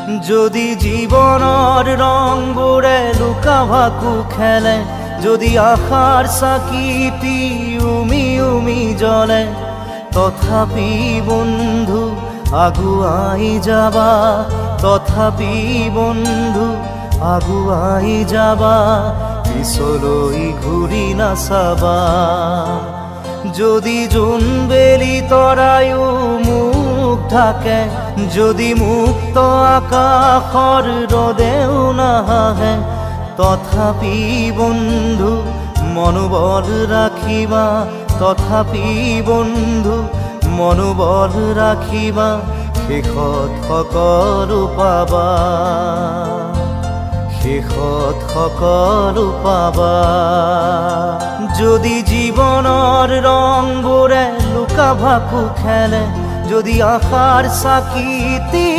যদি জীবনৰ ৰংবোৰে লুকা ভাকু খেলে, যদি আশাৰ চাকিটি উমি উমি জ্বলে, তথাপি বন্ধু আগুৱাই যাবা, তথাপি বন্ধু আগুৱাই যাবা, পিছলৈ ঘূৰি নাচাবা। যদি জোনবেলি তৰায়ো মুখ ঢাকে, যদি মুক্ত আকাশৰ ৰদেও নাহাহে, তথাপি বন্ধু মনোবল ৰাখিবা, তথাপি বন্ধু মনোবল ৰাখিবা, শেষত সকলো পাবা, শেষত সকলো পাবা। যদি জীৱনৰ ৰংবোৰে লুকা ভাকু খেলে, যদি আশাৰ চাকিটি